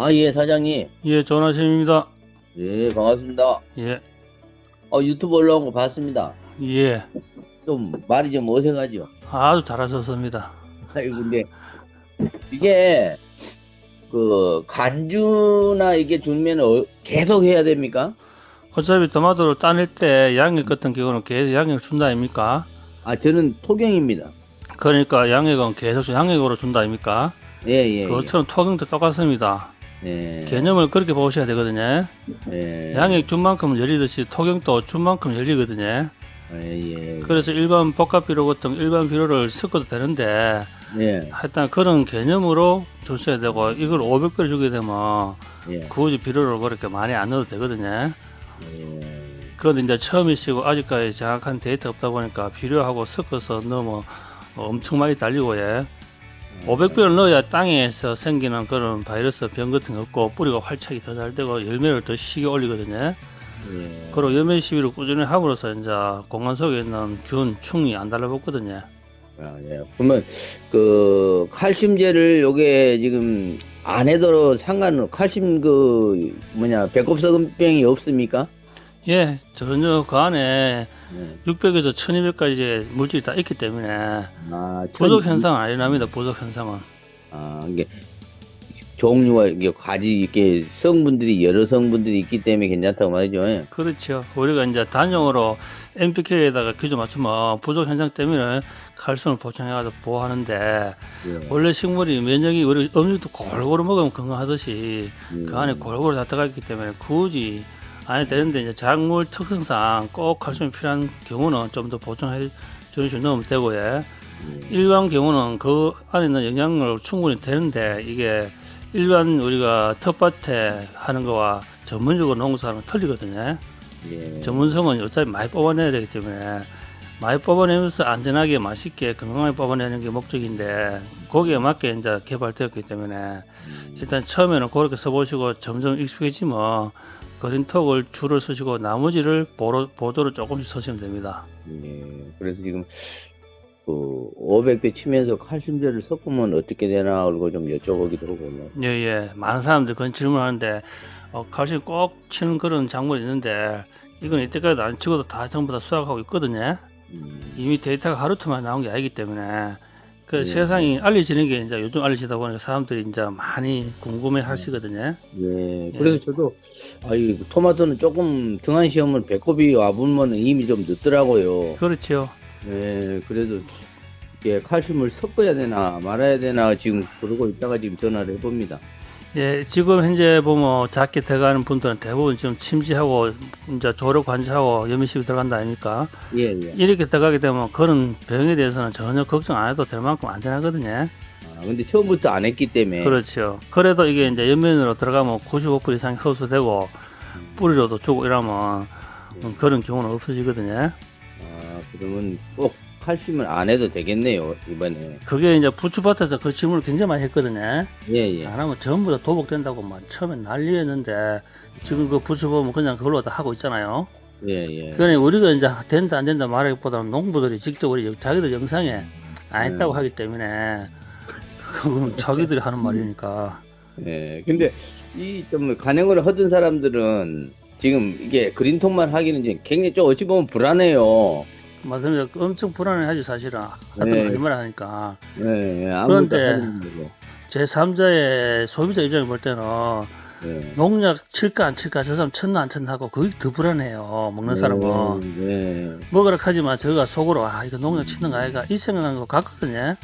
아, 예, 사장님. 예, 전화심입니다. 예, 반갑습니다. 예, 유튜브 올라온 거 봤습니다. 예, 좀 말이 좀 어색하죠. 아주 잘하셨습니다. 아이고, 근데 이게 그 간주나 이게 주면 계속 해야 됩니까? 어차피 토마토를 따낼 때 양액 같은 경우는 계속 양액 준다 아닙니까? 아, 저는 토경입니다. 그러니까 양액은 계속 양액으로 준다 아닙니까? 예, 예, 예. 그것처럼 토경도 똑같습니다. 예, 개념을 그렇게 보셔야 되거든요. 예, 양액 준 만큼 열리듯이 토경도 준 만큼 열리거든요. 예, 그래서 일반 복합비료 같은 일반 비료를 섞어도 되는데 예, 하여튼 그런 개념으로 주셔야 되고, 이걸 500배를 주게 되면 예, 굳이 비료를 그렇게 많이 안 넣어도 되거든요. 예, 그런데 이제 처음이시고 아직까지 정확한 데이터 없다 보니까 비료하고 섞어서 넣으면 엄청 많이 달리고, 예. 500배를 넣어야 땅에서 생기는 그런 바이러스 병 같은 거 없고 뿌리가 활착이 더 잘 되고 열매를 더 시게 올리거든요. 예. 그리고 열매 시비를 꾸준히 함으로써 이제 공간 속에 있는 균, 충이 안 달라붙거든요. 아, 예. 그러면 그 칼슘제를 요게 지금 안 해도 상관은 칼슘 그 뭐냐 배꼽 썩은병이 없습니까? 예, 전혀 그 안에 네. 600에서 1200까지 물질이 다 있기 때문에 아, 부족 현상은 안 일어납니다. 부족 현상은. 이게 종류가 이게 가지 이렇게 성분들이 여러 성분들이 있기 때문에 괜찮다고 말이죠. 예. 그렇죠. 우리가 이제 단용으로 NPK에다가 기조 맞추면 부족 현상 때문에 칼슘을 보충해가지고 보호하는데, 예. 원래 식물이 면역이 우리 음식도 골고루 먹으면 건강하듯이 그 안에 예. 골고루 다 들어가 있기 때문에 굳이 안 해도 되는데, 이제 작물 특성상 꼭 칼슘이 필요한 경우는 좀 더 보충해 주는 식으로 넣으면 되고요. 예. 일반 경우는 그 안에 있는 영양을 충분히 되는데, 이게 일반 우리가 텃밭에 하는 거와 전문적으로 농사하는 건 틀리거든요. 예. 전문성은 어차피 많이 뽑아내야 되기 때문에 많이 뽑아내면서 안전하게 맛있게 건강하게 뽑아내는 게 목적인데, 거기에 맞게 이제 개발되었기 때문에 일단 처음에는 그렇게 써보시고 점점 익숙해지면 그린톡을 줄을 쓰시고 나머지를 보도를 조금씩 쓰시면 됩니다. 예. 그래서 지금 그 500배 치면서 칼슘제를 섞으면 어떻게 되나 그리고 좀 여쭤보기도 하고. 예. 많은 사람들이 그런 질문을 하는데, 칼슘 꼭 치는 그런 작물이 있는데, 이건 이때까지도 안 치고도 다 전부 다 수확하고 있거든요. 이미 데이터가 하루토만 나온 게 아니기 때문에 그 예. 세상이 알려지는 게 이제 요즘 알려지다 보니까 사람들이 이제 많이 궁금해 하시거든요. 예. 그래서 저도 이 토마토는 조금 등한 시험을 배꼽이 와보면 이미 좀 늦더라고요. 그렇죠. 예. 그래도 이게 칼슘을 섞어야 되나 말아야 되나 지금 그러고 있다가 지금 전화를 해봅니다. 예, 지금 현재 보면 작게 들어가는 분들은 대부분 지금 침지하고 이제 조력 관리하고 염면십이 들어간다 아닙니까? 예, 예. 이렇게 들어가게 되면 그런 병에 대해서는 전혀 걱정 안 해도 될 만큼 안전하거든요. 근데 처음부터 안 했기 때문에. 그렇죠. 그래도 이게 이제 옆면으로 들어가면 95% 이상이 흡수되고 뿌리로도 주고 이러면 그런 경우는 없어지거든요. 그러면 꼭 칼슘을 안 해도 되겠네요, 이번에. 그게 이제 부추밭에서 그 질문을 굉장히 많이 했거든요. 예, 예. 안 하면 전부 다 도복된다고 막 처음엔 난리였는데, 지금 그 부추 보면 그냥 그걸로 다 하고 있잖아요. 예, 예. 그러니 우리가 이제 된다 안 된다 말하기보다는 농부들이 직접 우리 자기들 영상에 안 했다고 하기 때문에 그건 자기들이 하는 말이니까. 예. 근데 이 좀 간행을 하던 사람들은 지금 이게 그린통만 하기는 이제 굉장히 좀 어찌 보면 불안해요. 맞습니다. 엄청 불안해하지 사실은. 하여튼 네. 거짓말 하니까. 예, 예. 아무것도 그런데 하는 거고. 제3자의 소비자 입장에 볼 때는 예. 농약 칠까 안 칠까, 저 사람 쳤나 안 쳤나 하고 그게 더 불안해요. 먹는 사람은. 예. 먹으라 하지만 저가 속으로 이거 농약 치는 거 아이가 이 생각하는 것 같거든요.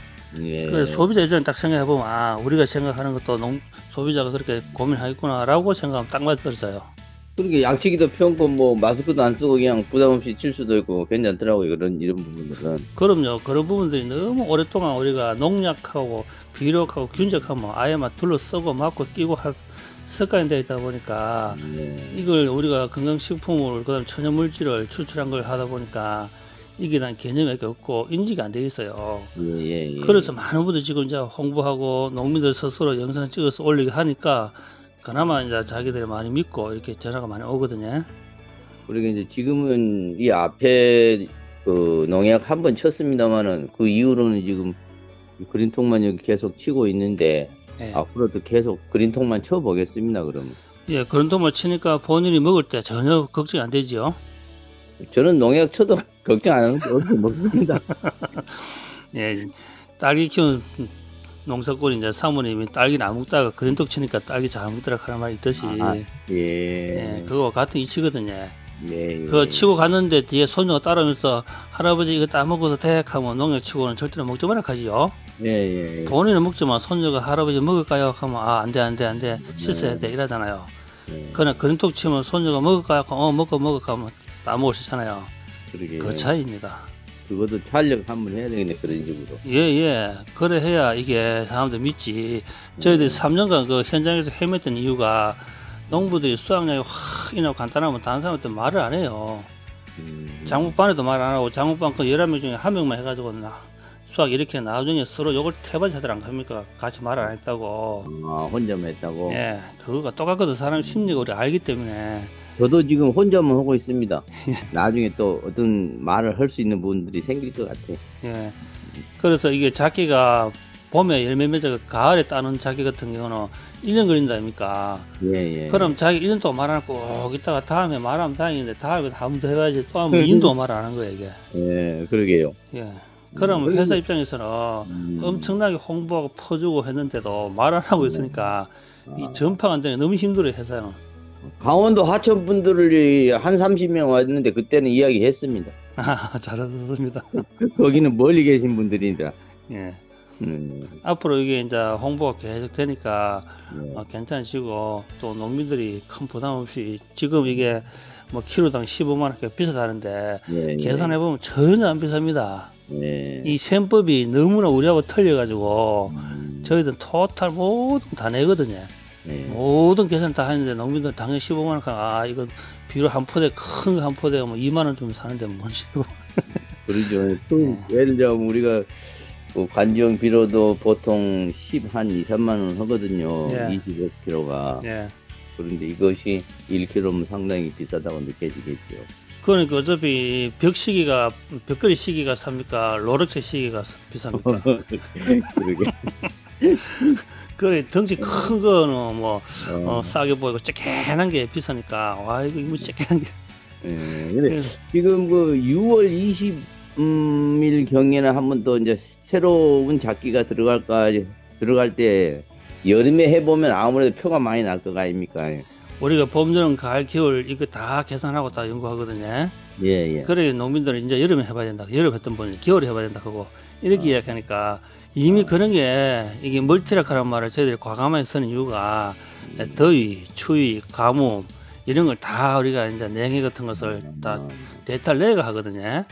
예. 그래서 소비자 입장에 딱 생각해보면 우리가 생각하는 것도 소비자가 그렇게 고민하겠구나 라고 생각하면 딱 맞아떨어져요. 그렇게 양치기도 편고 뭐 마스크도 안 쓰고 그냥 부담 없이 칠 수도 있고 괜찮더라고요. 이런 부분들은. 그럼요. 그런 부분들이 너무 오랫동안 우리가 농약하고 비료하고 균적하면 아예 막 둘러쓰고 맞고 끼고 습관이 되어 있다 보니까 예. 이걸 우리가 건강식품을 그다음 천연물질을 추출한 걸 하다 보니까 이게 난 개념이 없고 인지가 안 돼 있어요. 예. 그래서 많은 분들이 지금 이제 홍보하고 농민들 스스로 영상 찍어서 올리게 하니까 그나마 이제 자기들이 많이 믿고 이렇게 전화가 많이 오거든요. 그리고 이제 지금은 이 앞에 그 농약 한 번 쳤습니다만은 그 이후로는 지금 그린통만 여기 계속 치고 있는데 예. 앞으로도 계속 그린통만 쳐보겠습니다. 그러면 예, 그런 돈을 치니까 본인이 먹을 때 전혀 걱정이 안 되지요. 저는 농약 쳐도 걱정 안 하는데 어떻게 먹습니다. 예, 딸기 키우는 농사꾼이 이제 사모님이 딸기를 안 먹다가 그린톡 치니까 딸기 잘 먹더라 하는 말이 있듯이 예, 예, 그거 같은 이치거든요. 예, 그거 치고 갔는데 뒤에 손녀가 따라오면서 할아버지 이거 따먹어도 돼? 하면 농약 치고는 절대로 먹지 말라 하지요. 예. 본인은 먹지만 손녀가 할아버지 먹을까요? 하면 아, 안 돼. 씻어야 돼. 이러잖아요. 예. 그러나 그린톡 치면 손녀가 먹을까요? 먹어 하면 따먹을 수 있잖아요. 그러게. 그 차이입니다. 그것도 촬영 한번 해야 되겠네, 그런 식으로. 예. 그래 해야 이게 사람들 믿지. 저희들이 3년간 그 현장에서 헤맸던 이유가 농부들이 수확량이 확 인하고 간단하면 다른 사람한테 말을 안 해요. 장목반에도 말 안 하고 장목반 그 11명 중에 한 명만 해가지고 수확 이렇게 나중에 서로 욕을 태바지 하더라 안 합니까? 같이 말을 안 했다고. 아, 혼자만 했다고? 예, 그거가 똑같거든. 사람 심리가 우리 알기 때문에. 저도 지금 혼자만 하고 있습니다. 나중에 또 어떤 말을 할 수 있는 분들이 생길 것 같아요. 예. 그래서 이게 작기가 봄에 열매 맺어 가을에 따는 작기 같은 경우는 1년 걸린다 아닙니까? 예. 그럼 자기 1년 동안 말 안 하고 꼭 있다가 다음에 말하면 다행인데 다음에 한 번 더 해봐야지 또 하면 2년 동안 말 안 한 거야 이게. 예, 그러게요. 예. 그럼 회사 입장에서는 엄청나게 홍보하고 퍼주고 했는데도 말 안 하고 있으니까 이 전파가 안 되니 너무 힘들어요 회사는. 강원도 하천 분들이 한 30명 왔는데 그때는 이야기했습니다. 아, 잘하셨습니다. 거기는 멀리 계신 분들이라. 예. 앞으로 이게 이제 홍보가 계속 되니까 예. 괜찮으시고 또 농민들이 큰 부담 없이 지금 이게 뭐 키로당 15만 원 이렇게 비싸다는데 예. 계산해 보면 전혀 안 비쌉니다. 예. 이 셈법이 너무나 우리하고 틀려가지고 저희들은 토탈 모든 다 내거든요. 예. 모든 계산 다 하는데 농민들은 당연히 15만 원 아 이거 비료 한 포대 큰 거 한 포대 뭐 2만 원 좀 사는데 뭔 15. 그러죠. 예를 들면 우리가 그 관지용 비료도 보통 10한 2, 3만 원 하거든요. 예. 25kg가. 예. 그런데 이것이 1kg면 상당히 비싸다고 느껴지겠죠. 그러니까 어차피 벽걸이 시기가 삽니까? 로렉스 시기가 비쌉니까? 그러게. 그래 덩치 큰 거는 뭐 싸게 보이고 쬐끈한 게 비싸니까 와 이거 쬐끈한 게. 예. 근데 지금 그 6월 20일 경에는 한 번 더 이제 새로운 작기가 들어갈 때 여름에 해보면 아무래도 표가 많이 날 거 아닙니까? 우리가 봄, 여름, 가을, 겨울 이거 다 계산하고 다 연구하거든요. 예. 그래 농민들은 이제 여름에 해봐야 된다. 여름 했던 분이 겨울에 해봐야 된다 하고 이렇게 이야기하니까 이미 그런 게 이게 멀티라카라는 말을 저희들이 과감하게 쓰는 이유가 더위, 추위, 가뭄 이런 걸 다 우리가 이제 냉해 같은 것을 다 데이터를 내가 하거든요.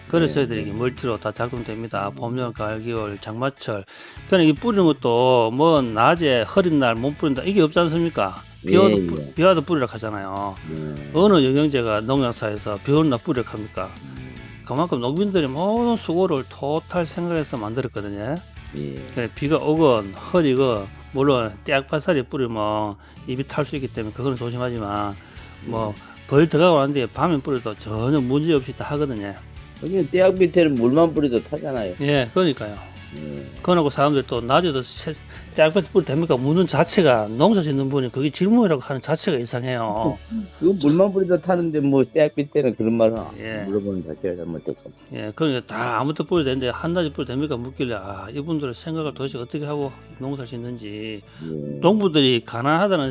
그래서 저희들이 이게 멀티로 다 작동됩니다. 봄, 여름, 가을, 겨울, 장마철. 그러니까 이 뿌리는 것도 뭐 낮에 흐린 날 못 뿌린다 이게 없지 않습니까? 비 와도 뿌리라 하잖아요. 어느 영양제가 농약사에서 비 오는 날 뿌리라 합니까? 그만큼 농민들이 모든 수고를 토탈 생각해서 만들었거든요. 비가 오건 흐리건 물론 떼약바살이 뿌리면 입이 탈 수 있기 때문에 그거는 조심하지만 뭐 벌 들어가고 난뒤에 밤에 뿌려도 전혀 문제 없이 다 하거든요. 여기 떼약 밑에는 물만 뿌려도 타잖아요. 예, 그러니까요. 그러고 사람들이 또 낮에도 떼약볕 뿌리 됩니까? 묻는 자체가 농사 짓는 분이 그게 질문이라고 하는 자체가 이상해요. 그거 물만 뿌려도 타는데 뭐 떼약 밑에는 그런 말을 예. 물어보는 자체가 잘못됐고. 예, 그러니까 다 아무것도 뿌려도 되는데 한낮에 뿌려도 됩니까? 묻길래 아 이분들의 생각을 도대체 어떻게 하고 농사를 짓는지 농부들이 가난하다는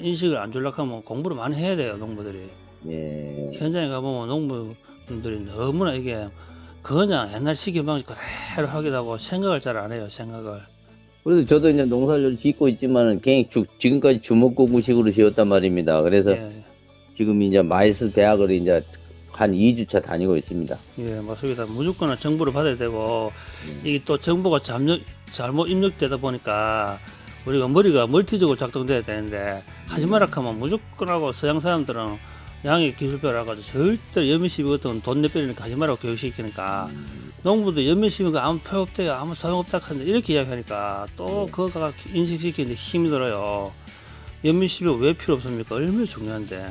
인식을 안 주려고 하면 공부를 많이 해야 돼요, 농부들이. 예. 현장에 가보면 농부분들이 너무나 이게 그냥 옛날 시기 방식 그대로 하기도 하고 생각을 잘 안 해요, 생각을. 그래서 저도 이제 농사를 짓고 있지만은 그냥 지금까지 주먹구구식으로 지었단 말입니다. 그래서 지금 이제 마이스 대학을 이제 한 2주차 다니고 있습니다. 예, 맞습니다. 무조건 정보를 받아야 되고 이게 또 정보가 잘못 입력되다 보니까 우리가 머리가 멀티적으로 작동돼야 되는데 하지 마라 하면 무조건 하고 서양 사람들은 양의 기술표라 가지고 절대 연민 시비 같은 건 돈 내빼리니까 하지 말라고 교육시키니까 농부도 연민 시비가 아무 표없대요 아무 소용없다 하는데 이렇게 이야기하니까 또 그거가 인식시키는데 힘이 들어요. 연민 시비가 왜 필요 없습니까? 얼마나 중요한데.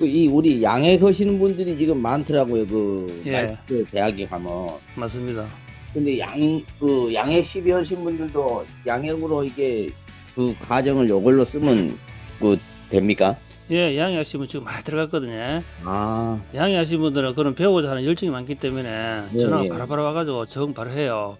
우리 양해 거시는 분들이 지금 많더라고요. 예. 마이스 대학에 가면. 맞습니다. 근데 양액 시비 하신 분들도 양액으로 이게 그 가정을 요걸로 쓰면 됩니까? 예, 양해하시면 지금 많이 들어갔거든요. 아, 양해하신 분들은 그런 배우고자 하는 열정이 많기 때문에 예, 전화가 예. 바로바로 와가지고 적응 바로 해요.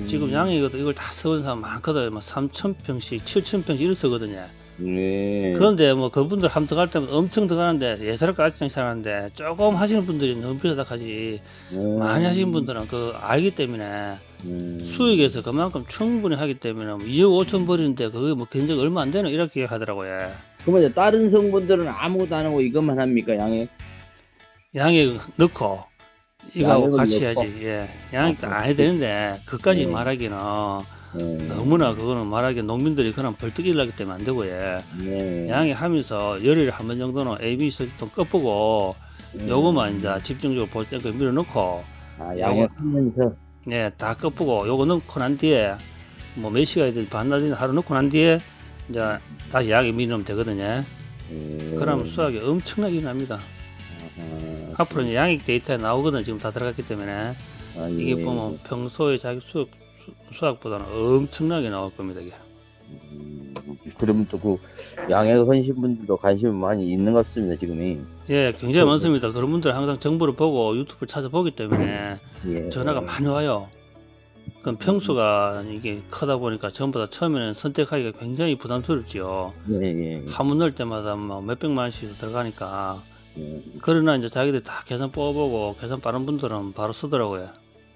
지금 양해거든 이걸 다 써본 사람 많거든요. 뭐 3,000평씩, 7,000평씩 이렇게 쓰거든요. 네. 그런데 뭐 그분들 한번 들어갈 때면 엄청 들어가는데 예사롭게 아직 잘하는데 조금 하시는 분들이 너무 비싸다 하지. 많이 하시는 분들은 그 알기 때문에 수익에서 그만큼 충분히 하기 때문에 뭐 2억 5천 버리는데 그게 뭐 견적 얼마 안 되나 이렇게 하더라고요. 그러면 이제 다른 성분들은 아무것도 안 하고 이것만 합니까, 양액? 양액 넣고 이거하고 양액을 같이 넣고? 해야지. 예, 양액도 안 해야 되는데 그까지 네. 말하기는 네. 너무나 그거는 말하기 농민들이 그냥 벌떡 일어나기 때문에 안 되고요. 네. 양액 하면서 열흘에 한 번 정도는 AB 설정 끝보고 요거만 이제 집중적으로 볼 때 밀어넣고 아, 양액 하면서. 네, 다 끝보고 요거 넣고 난 뒤에 뭐 몇 시간이든 반나절 하루 넣고 난 뒤에 이제 다시 약에 밀으면 되거든요. 그러면 수확이 엄청나게 납니다. 앞으로 이제 양액 데이터에 나오거든 지금 다 들어갔기 때문에 아, 이게 예. 보면 평소에 자기 수확보다는 엄청나게 나올 겁니다 이게. 그러면 또 그 양액 하신 분들도 관심이 많이 있는 것 같습니다, 지금이. 예, 굉장히 많습니다. 그런 분들 항상 정보를 보고 유튜브를 찾아보기 때문에 예. 전화가 많이 와요. 그럼 평수가 이게 크다 보니까 전부 다 처음에는 선택하기가 굉장히 부담스럽지요. 예, 예. 한 번 넣을 때마다 뭐 몇백만 원씩 들어가니까. 예. 그러나 이제 자기들이 다 계산 뽑아보고 계산 빠른 분들은 바로 쓰더라고요.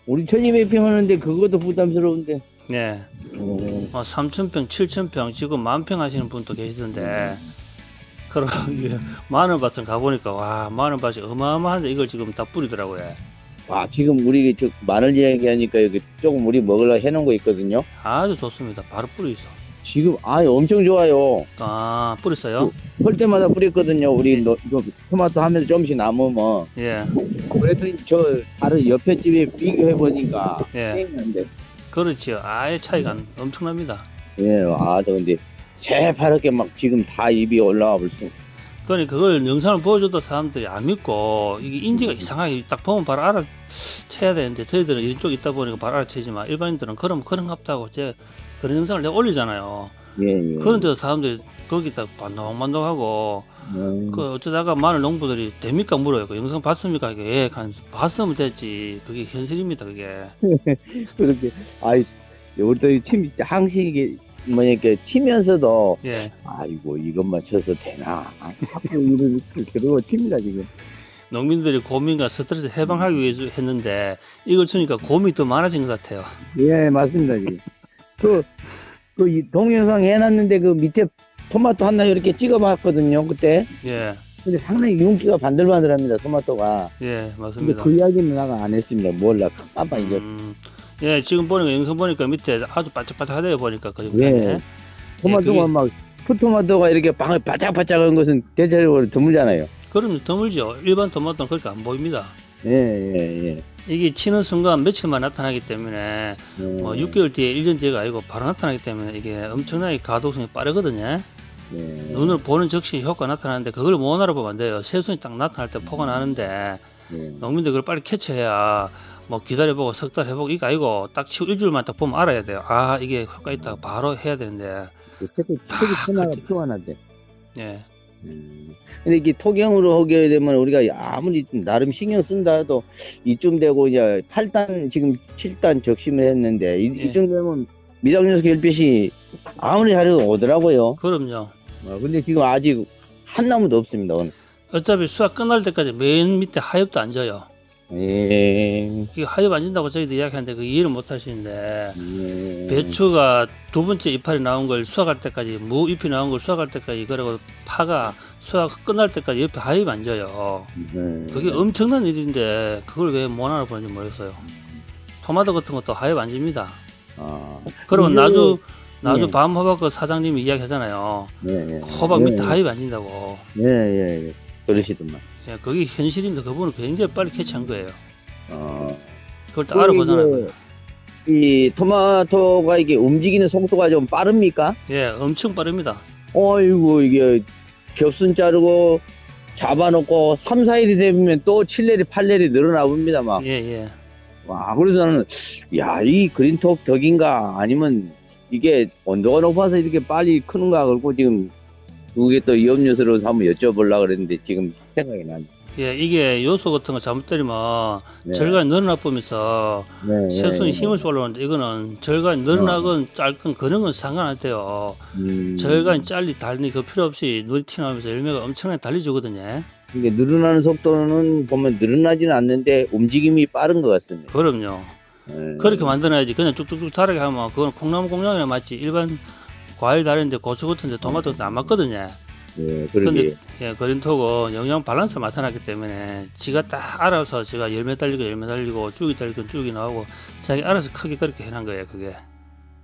우리 1200평 하는데 그것도 부담스러운데. 네. 뭐 3,000평, 7,000평, 지금 10,000평 하시는 분도 계시던데. 그럼 이게 마늘밭을 가보니까 와, 마늘밭이 어마어마한데 이걸 지금 다 뿌리더라고요. 아, 지금 우리 저 마늘 이야기하니까 여기 조금 우리 먹으려고 해놓은 거 있거든요. 아주 좋습니다. 바로 뿌리있어. 지금 엄청 좋아요. 아, 뿌렸어요? 펄 때마다 뿌렸거든요. 우리 예. 토마토 하면서 조금씩 남으면. 예. 그래도 저 다른 옆에 집에 비교해 보니까 예. 땡인데. 그렇지요. 아예 차이가 엄청납니다. 예, 저 근데 새파랗게 막 지금 다 입이 올라와 벌써. 그러니까 그걸 영상을 보여줘도 사람들이 안 믿고 이게 인지가 이상하게 딱 보면 바로 알아채야 되는데 저희들은 이런 쪽 있다 보니까 바로 알아채지만 일반인들은 그런갑다고 제 그런 영상을 내가 올리잖아요. 예, 예. 그런데도 사람들이 거기다 반동반동하고 그 어쩌다가 마늘 농부들이 됩니까 물어요. 그 영상 봤습니까? 이게 예, 봤으면 됐지. 그게 현실입니다. 그게. 그렇게 우리 또팀 항식이 이렇게 치면서도 예. 아이고 이것만 쳐서 되나 자꾸 이런 그러고 칩니다 지금. 농민들이 고민과 스트레스 해방하기 위해서 했는데 이걸 치니까 고민이 더 많아진 것 같아요. 예, 맞습니다 지금. 이 동영상 해놨는데 그 밑에 토마토 하나 이렇게 찍어봤거든요 그때. 예. 근데 상당히 윤기가 반들반들합니다 토마토가. 예, 근데 맞습니다. 그 이야기는 나가 안 했습니다. 몰라 깜빡 이제. 예, 지금 보니까 영상 보니까 밑에 아주 바짝바짝하다고 보니까 그 예. 영상에. 토마토가 그게- 막 풋토마토가 이렇게 바짝바짝한 것은 대체적으로 드물잖아요. 그럼 드물죠. 일반 토마토는 그렇게 안 보입니다. 예. 이게 치는 순간 며칠만 나타나기 때문에 뭐 6개월 뒤에 1년 뒤가 아니고 바로 나타나기 때문에 이게 엄청나게 가독성이 빠르거든요. 예. 눈을 보는 즉시 효과가 나타나는데 그걸 못 알아보면 안 돼요. 새순이 딱 나타날 때 포가 나는데 예. 농민들 그걸 빨리 캐치해야 뭐 기다려보고 석 달 해보고 이거 아니고 딱 치고 일주일만 딱 보면 알아야 돼요. 아, 이게 효과 있다고 바로 해야 되는데. 색이 하나가 필요하는데. 예. 근데 이게 토경으로 하게 되면 우리가 아무리 좀 나름 신경 쓴다 해도 이쯤 되고 이제 8단 지금 7단 적심을 했는데 예. 이쯤 되면 미량연소 결빛이 아무리 하려도 오더라고요. 그럼요. 근데 지금 아직 한 나무도 없습니다 오늘. 어차피 수확 끝날 때까지 맨 밑에 하엽도 안 져요. 예. 이게 하엽 안 진다고 저희도 이야기하는데 그 이해를 못 하시는데 예. 배추가 두 번째 이파리 나온 걸 수확할 때까지 무 잎이 나온 걸 수확할 때까지 그리고 파가 수확 끝날 때까지 옆에 하엽이 안 져요. 그게 엄청난 일인데 그걸 왜 못 알아보는지 모르겠어요. 토마토 같은 것도 하엽 안 집니다. 그러면 나주 예. 밤 호박 그 사장님이 이야기하잖아요. 예. 호박 밑에 하엽이 안 진다고. 예. 그러시더만. 예, 그게 현실인데 그분은 굉장히 빨리 캐치한 거예요. 그걸 딱 그 알아보잖아요. 이 토마토가 이게 움직이는 속도가 좀 빠릅니까? 예, 엄청 빠릅니다. 어이구 이게 겹순 자르고 잡아놓고 3, 4일이 되면 또 7내리 8내리 늘어나 봅니다 막. 예. 와, 그래서 나는, 야, 이 그린톱 덕인가? 아니면 이게 온도가 높아서 이렇게 빨리 크는가? 그러고 지금 그게 또 위험 요소로 한번 여쭤보려고 그랬는데 지금 생각이 나네. 예, 이게 요소 같은 거 잘못 때리면 네. 절간이 늘어나 보면서 네, 새순이 네, 힘을 쏠려오는데 이거는 절간이 늘어나건 짧건 그런 건 상관 안 돼요. 절간이 짧리 달리 그 필요 없이 눈이 튀어나오면서 열매가 엄청나게 달리주거든요. 이게 늘어나는 속도는 보면 늘어나지는 않는데 움직임이 빠른 것 같습니다. 그럼요. 네. 그렇게 만들어야지. 그냥 쭉쭉쭉 자라게 하면 그건 콩나물 공장이나 맞지. 일반 과일 다른데 고추 같은데 토마토 같은 안 맞거든요. 네, 근데 그러게. 예, 그린톡은 영양 밸런스를 맞춰놨기 때문에 지가 딱 알아서 지가 열매 달리고 쭉이 달리고 쭉이 나오고 자기 알아서 크게 그렇게 해놓은 거예요. 그게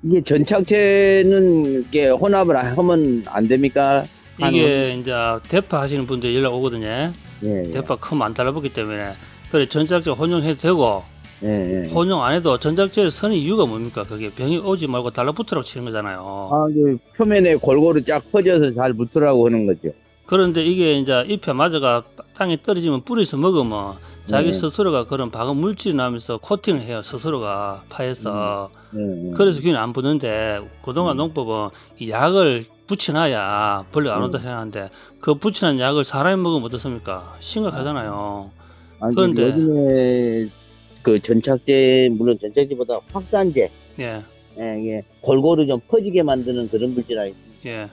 이게 전착제는 이게 혼합을 하면 안 됩니까? 이게 이제 대파 하시는 분들 연락 오거든요. 예, 대파 크면 안 달라붙기 때문에 그래 전작제 혼용해도 되고 예, 예. 혼용 안 해도 전작제를 쓰는 이유가 뭡니까? 그게 병이 오지 말고 달라붙으라고 치는 거잖아요. 아, 그 표면에 골고루 쫙 퍼져서 잘 붙으라고 하는 거죠. 그런데 이게 이제 잎에 맞아가 땅에 떨어지면 뿌리에서 먹으면 자기 네. 스스로가 그런 방어 물질이 나면서 코팅을 해요. 스스로가 파해서. 예, 예. 그래서 균이 안 붙는데 그동안 농법은 이 약을 붙여놔야 벌레 안 온다 생각하는데 그 붙여놓은 약을 사람이 먹으면 어떻습니까? 심각하잖아요. 아니, 그런데 요즘에 그 전착제, 물론 전착제보다 확산제, 예, 예, 이게 골고루 좀 퍼지게 만드는 그런 물질 아니 예.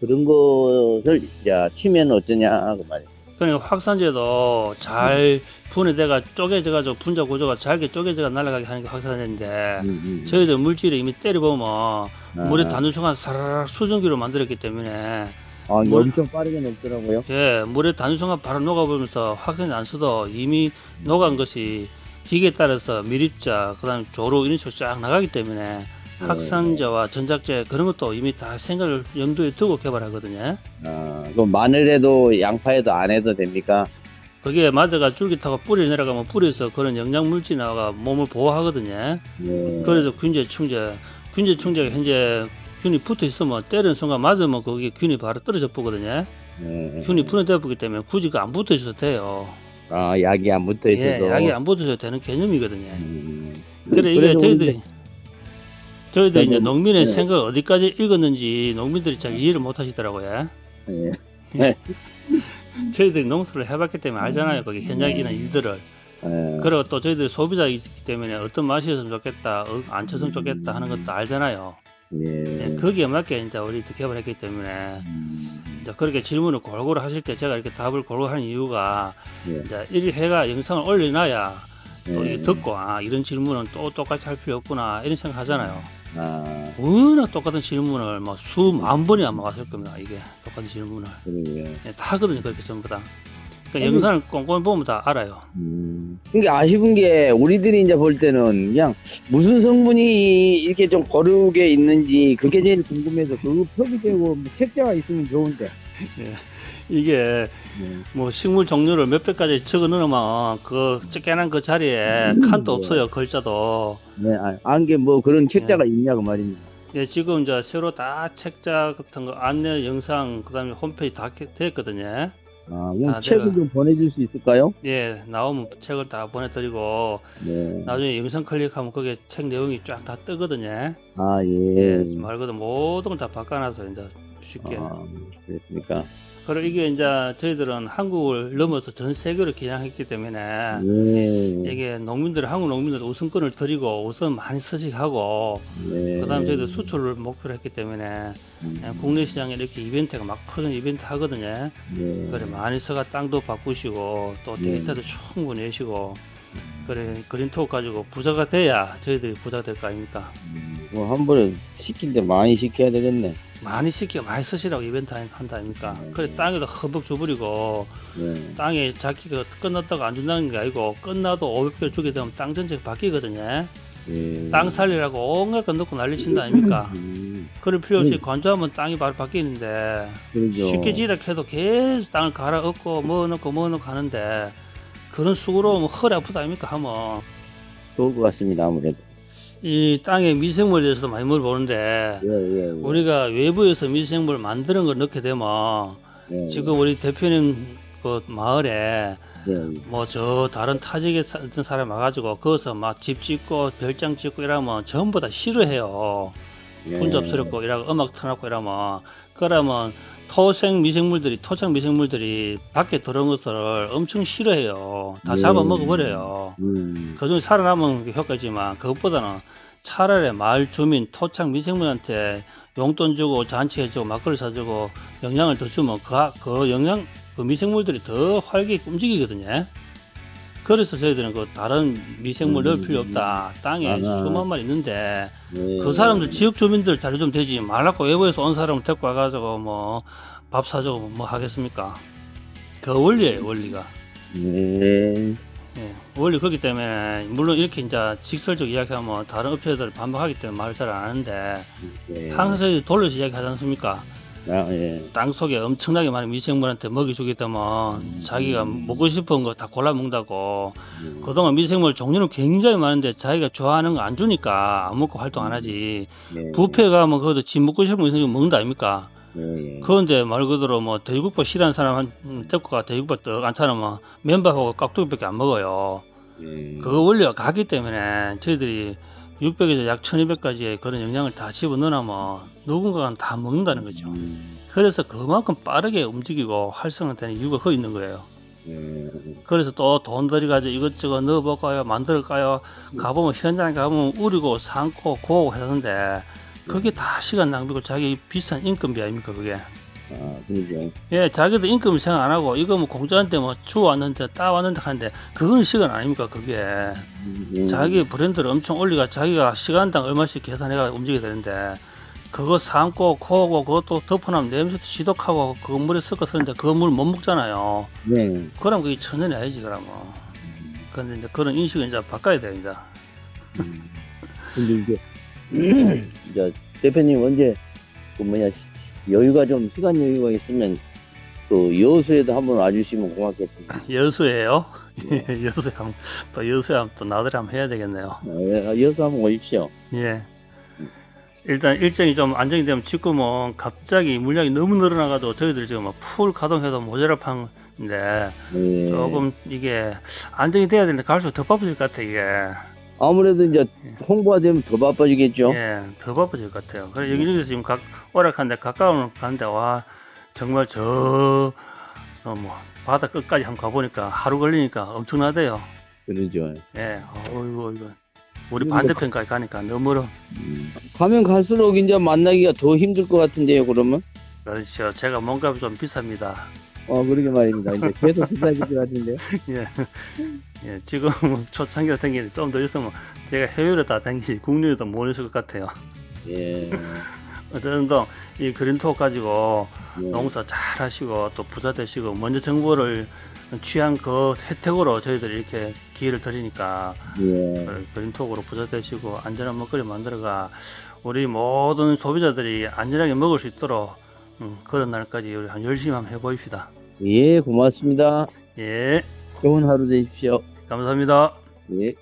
그런 것을 이제 치면 어쩌냐, 그 말이에요. 그러니까 확산제도 잘 분해돼가 쪼개져가지고 분자 구조가 잘게 쪼개져가 날아가게 하는 게 확산제인데 저희들 물질을 이미 때려보면 물에 닿는 순간 사라락 수증기로 만들었기 때문에 아, 이게 물- 엄청 빠르게 녹더라고요. 예, 물에 닿는 순간 바로 녹아버리면서 확산이 안 써도 이미 녹은 것이 기계에 따라서 밀입자, 그 다음에 조로 이런 식으로 쫙 나가기 때문에 확산제와 전작제 그런 것도 이미 다 생각을 염두에 두고 개발하거든요. 아, 그럼 마늘에도 양파에도 안 해도 됩니까? 그게 맞아가 줄기 타고 뿌리 내려가면 뿌리에서 그런 영양 물질이 나가 몸을 보호하거든요. 예. 그래서 균제 충제가 현재 균이 붙어 있으면 때리는 순간 맞으면 거기 균이 바로 떨어져 보거든요. 예. 균이 분해되어 보기 때문에 굳이 그 안 붙어 있어도 돼요. 아, 약이 안 붙어 예, 있어도. 약이 안 붙어도 되는 개념이거든요. 음. 그래 이게 그래도 저희들이 이제 농민의 네. 생각을 어디까지 읽었는지 농민들이 잘 이해를 못 하시더라고요. 예. 저희들이 농사를 해봤기 때문에 알잖아요. 거기 현장에 일어난 일들을. 예. 그리고 또 저희들이 소비자이기 때문에 어떤 맛이었으면 좋겠다, 안 쳤으면 좋겠다 하는 것도 알잖아요. 예. 예, 거기에 맞게 이제 우리 개발했기 때문에 이제 그렇게 질문을 골고루 하실 때 제가 이렇게 답을 골고루 하는 이유가 예. 이제 이 해가 영상을 올려놔야 또 예. 이게 듣고 이런 질문은 또 똑같이 할 필요 없구나 이런 생각 하잖아요. 아, 워낙 똑같은 질문을 뭐 수만 번이 아마 왔을 겁니다. 이게 똑같은 질문을 그러게요. 예, 다 하거든요. 그렇게 전부 다. 그러니까 영상을 꼼꼼히 보면 다 알아요. 그러니까 아쉬운 게 우리들이 이제 볼 때는 그냥 무슨 성분이 이렇게 좀 거르게 있는지 그게 제일 궁금해서 그거 표기되고 뭐 책자가 있으면 좋은데. 이게 뭐 식물 종류를 몇백 가지 적어 놓으면 그 깨난 그 자리에 칸도 없어요. 글자도. 네, 안게 뭐 그런 책자가 있냐 그 말입니다. 예, 지금 이제 새로 다 책자 같은 거 안내 영상 그다음에 홈페이지 다 됐거든요. 아, 그럼 다 책을 내가- 좀 보내줄 수 있을까요? 예, 나오면 책을 다 보내드리고 네. 나중에 영상 클릭하면 거기에 책 내용이 쫙 다 뜨거든요. 아, 예, 예. 말 그대로 모든 걸 다 바꿔놔서 이제 쉽게. 아, 그렇습니까? 그리고 이게 이제 저희들은 한국을 넘어서 전 세계로 기량했기 때문에 예. 이게 한국 농민들 우선권을 드리고 우선 많이 서식하고 네. 그다음 저희들 수출을 목표로 했기 때문에 국내 시장에 이렇게 이벤트가 막 퍼진 이벤트 하거든요. 네. 그래 많이 서가 땅도 바꾸시고 또 네. 데이터도 충분히 내시고 그래 그린톡 가지고 부자가 돼야 저희들이 부자가 될 거 아닙니까? 뭐 한 번에 시킨 데 많이 시켜야 되겠네. 많이 시키고 많이 쓰시라고 이벤트 한다 아닙니까? 그래 땅에도 허벅 줘버리고 네. 땅에 자기가 끝났다고 안 준다는 게 아니고 끝나도 500개를 주게 되면 땅 전체가 바뀌거든요. 예. 땅 살리라고 온갖 것 넣고 난리친다 아닙니까? 그럴 필요 없이 음. 관조하면 땅이 바로 바뀌는데 그러죠. 쉽게 지락해도 계속 땅을 갈아엎고 뭐 넣고 하는데 그런 수고로 뭐 허리 아프다 아닙니까 하면 좋을 것 같습니다, 아무래도. 이 땅의 미생물에 대해서도 많이 물어보는데 예. 우리가 외부에서 미생물 만드는 걸 넣게 되면 예. 지금 우리 대표님 그 마을에 예. 뭐 저 다른 타지에 살던 사람 와가지고 거기서 막 집 짓고 별장 짓고 이러면 전부 다 싫어해요. 예. 풍접스럽고 이러고 음악 틀어놓고 이러면 그러면 토생 미생물들이 토착 미생물들이 밖에 들어온 것을 엄청 싫어해요. 다 잡아먹어버려요. 그중에 살아남은 게 효과지만 그것보다는 차라리 마을 주민 토착 미생물한테 용돈 주고 잔치해주고 막걸리 사주고 영양을 더 주면 그 미생물들이 더 활기게 움직이거든요. 그래서 저희들은 그 다른 미생물 넣을 필요 없다. 땅에 아하. 수만 마리 있는데 예. 그 사람들 지역 주민들 자료 좀 되지 말라고 외부에서 온 사람을 데리고 와가지고 뭐 밥 사주고 뭐 하겠습니까? 그 원리예요, 원리가. 예. 예, 원리 그렇기 때문에 물론 이렇게 이제 직설적 이야기하면 다른 업체들 반박하기 때문에 말을 잘 안 하는데 예. 항상 저희들이 돌려서 이야기하지 않습니까? 아, 예. 땅 속에 엄청나게 많은 미생물한테 먹이 주게 되면 자기가 먹고 싶은 거 다 골라 먹는다고. 그동안 미생물 종류는 굉장히 많은데 자기가 좋아하는 거 안 주니까 안 먹고 활동 안 하지. 예. 뷔페 가면 그것도 지 먹고 싶은 거 있으면 먹는다 아닙니까? 예. 그런데 말 그대로 뭐 돼지국밥 싫어하는 사람 한 데리고 가 돼지국밥 떡 안 차려면 맨밥하고 깍두기밖에 안 먹어요. 예. 그 원리가 같기 때문에 저희들이 600에서 약 1200까지의 그런 영양을 다 집어넣으면 누군가는 다 먹는다는 거죠. 그래서 그만큼 빠르게 움직이고 활성화되는 이유가 거기 있는 거예요. 예. 그래서 또 돈 들여가지고 이것저것 넣어볼까요? 만들까요? 가보면 현장에 가보면 우리고 삶고 고고 하는데 그게 다 시간 낭비고 자기 비싼 인건비 아닙니까 그게? 아, 그러죠. 예, 자기도 인건비 생각 안 하고 이거 뭐 공짜한테 뭐 주웠는데 따왔는데 하는데 그건 시간 아닙니까 그게? 자기 브랜드를 엄청 올리가 자기가 시간당 얼마씩 계산해가 움직여야 되는데 그거 삶고 코고 그것도 덮어놓으면 냄새도 지독하고 그 물에 섞어 쓰는데 그 물 못 먹잖아요. 네. 그럼 그게 천연이 아니지 그러면. 근데 이제 그런 인식을 이제 바꿔야 됩니다. 근데 이제 이제 대표님 언제 그 뭐냐 여유가 좀 시간 여유가 있으면 또 여수에도 한번 와주시면 고맙겠습니다. 여수예요. 여수에 한번 또 여수에 한번 또 나들이 한번 해야 되겠네요. 여수 한번 오십시오. 예. 일단 일정이 좀 안정이 되면 지금은 갑자기 물량이 너무 늘어나가지고 저희들이 지금 풀 가동해도 모자랄 판인데 예. 조금 이게 안정이 돼야 되는데 갈수록 더 바빠질 것 같아 이게. 아무래도 이제 홍보가 되면 더 바빠지겠죠. 예, 더 바빠질 것 같아요. 그래 여기저기서 지금 오락한데 가까운 가는데 와 정말 뭐 바다 끝까지 한번 가보니까 하루 걸리니까 엄청나대요. 그러죠. 예, 이거 우리 반대편까지 가니까 너무 멀어. 가면 갈수록 이제 만나기가 더 힘들 것 같은데요. 그러면? 그렇죠. 제가 뭔가 좀 비쌉니다. 그러게 말입니다. 이제 계속 비싸질 것 같은데요. 예, 예, 지금 초창기로 댕기는데 좀 더 있으면 제가 해외로 다 댕기지 국내에도 못 있을 것 같아요. 예. 어쨌든 이 그린톡 가지고 예. 농사 잘 하시고 또 부자 되시고 먼저 정보를 취한 그 혜택으로 저희들이 이렇게 기회를 드리니까 예. 그린톡으로 부자 되시고 안전한 먹거리 만들어가 우리 모든 소비자들이 안전하게 먹을 수 있도록 그런 날까지 우리 열심히 한번 해보입시다. 예, 고맙습니다. 예, 좋은 하루 되십시오. 감사합니다. 예.